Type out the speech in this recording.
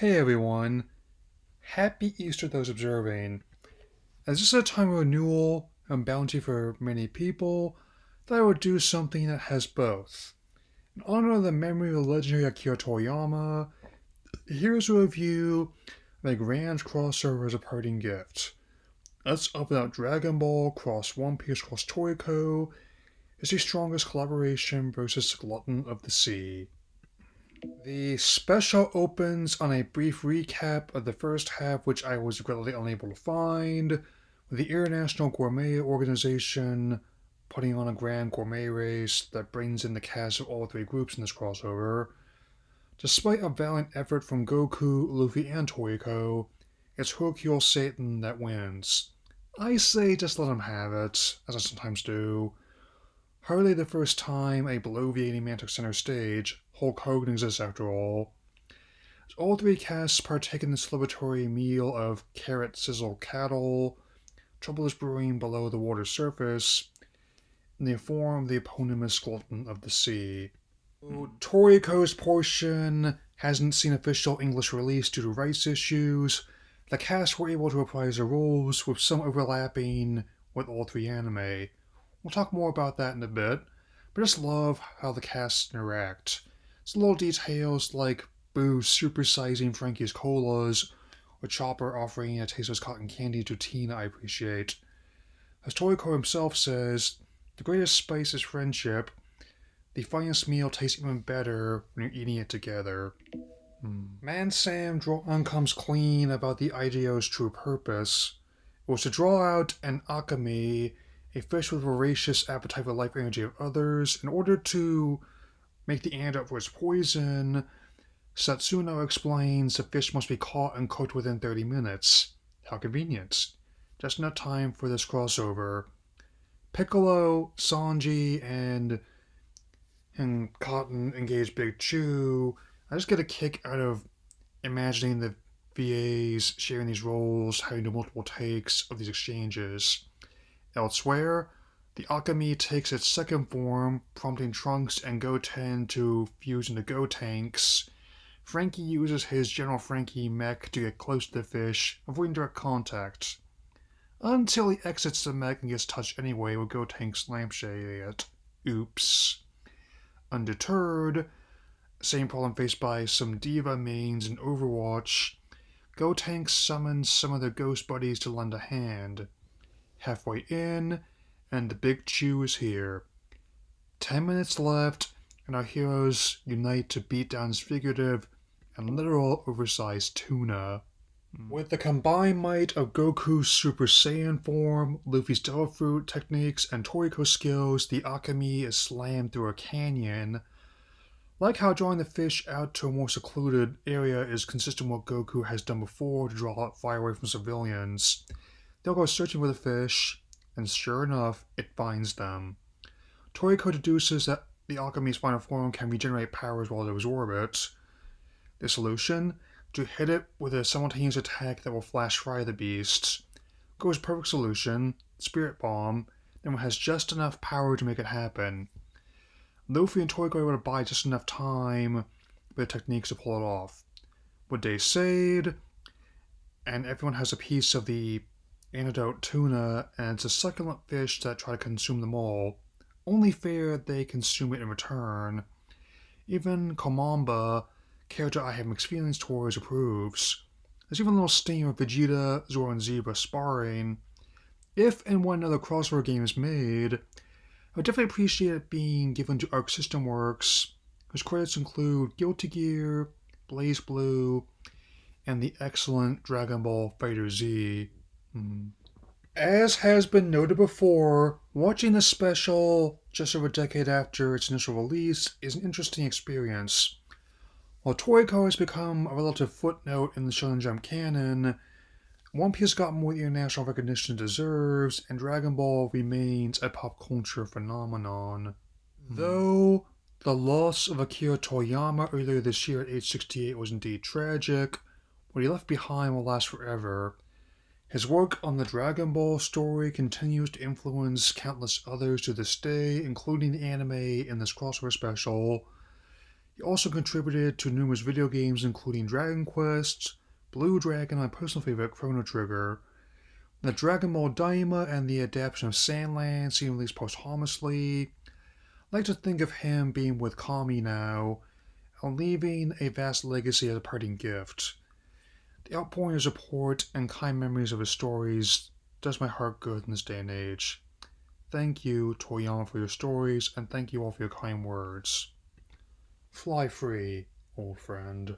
Hey everyone, happy Easter to those observing. As this is a time of renewal and bounty for many people, that I would do something that has both. In honor of the memory of the legendary Akira Toriyama, here's a review of a grand crossover as a parting gift. Let's open out Dragon Ball cross One Piece cross Toriko as the strongest collaboration versus Glutton of the Sea. The special opens on a brief recap of the first half, which I was regrettably unable to find, with the International Gourmet Organization putting on a grand gourmet race that brings in the cast of all three groups in this crossover. Despite a valiant effort from Goku, Luffy, and Toriko, it's Hercule Satan that wins. I say just let him have it, as I sometimes do. Hardly the first time a bloviating man took center stage, Hulk Hogan exists after all. As all three casts partake in the celebratory meal of carrot sizzle cattle, trouble is brewing below the water's surface, in the form of the eponymous Glutton of the Sea. Toriko's portion hasn't seen official English release due to rights issues. The cast were able to reprise their roles with some overlapping with all three anime. We'll talk more about that in a bit, but I just love how the casts interact. It's little details like Boo supersizing Frankie's colas, or Chopper offering a tasteless cotton candy to Tina I appreciate. As Toriko himself says, the greatest spice is friendship. The finest meal tastes even better when you're eating it together. Man Sam comes clean about the IDO's true purpose. It was to draw out an akame, a fish with voracious appetite for life energy of others, in order to make the antidote for its poison. Satsuno explains the fish must be caught and cooked within 30 minutes. How convenient. Just enough time for this crossover. Piccolo, Sanji, and Cotton engage Big Chew. I just get a kick out of imagining the VAs sharing these roles, having to do multiple takes of these exchanges. Elsewhere, the Akame takes its second form, prompting Trunks and Goten to fuse into Gotenks. Frankie uses his General Frankie mech to get close to the fish, avoiding direct contact, until he exits the mech and gets touched anyway with Gotenks lampshade. Oops. Undeterred, same problem faced by some Diva mains in Overwatch, Gotenks summons some of their ghost buddies to lend a hand. Halfway in, and the Big Chew is here. 10 minutes left, and our heroes unite to beat down this figurative and literal oversized tuna. With the combined might of Goku's Super Saiyan form, Luffy's Devil Fruit techniques, and Toriko's skills, the Akame is slammed through a canyon. Like how drawing the fish out to a more secluded area is consistent with what Goku has done before to draw out fire away from civilians. They'll go searching for the fish, and sure enough, it finds them. Toriko deduces that the Akame's final form can regenerate powers while it absorbs it. The solution? To hit it with a simultaneous attack that will flash fry the beast. Goku's perfect solution, Spirit Bomb, then has just enough power to make it happen. Luffy and Toriko are able to buy just enough time with the techniques to pull it off. With day saved, and everyone has a piece of the antidote tuna, and it's a succulent fish that try to consume them all. Only fair they consume it in return. Even Komamba, character I have mixed feelings towards, approves. There's even a little steam of Vegeta, Zoro, and Zebra sparring. If and when another crossover game is made, I would definitely appreciate it being given to Arc System Works, whose credits include Guilty Gear, Blaze Blue, and the excellent Dragon Ball FighterZ. As has been noted before, watching the special just over a decade after its initial release is an interesting experience. While Toriko has become a relative footnote in the Shonen Jump canon, One Piece got more international recognition it deserves, and Dragon Ball remains a pop culture phenomenon. Though the loss of Akira Toriyama earlier this year at age 68 was indeed tragic, what he left behind will last forever. His work on the Dragon Ball story continues to influence countless others to this day, including the anime in this crossover special. He also contributed to numerous video games including Dragon Quest, Blue Dragon, and my personal favorite, Chrono Trigger. The Dragon Ball Daima and the adaptation of Sandland seem released posthumously. I like to think of him being with Kami now, and leaving a vast legacy as a parting gift. The outpouring of support and kind memories of his stories does my heart good in this day and age. Thank you, Toriyama, for your stories, and thank you all for your kind words. Fly free, old friend.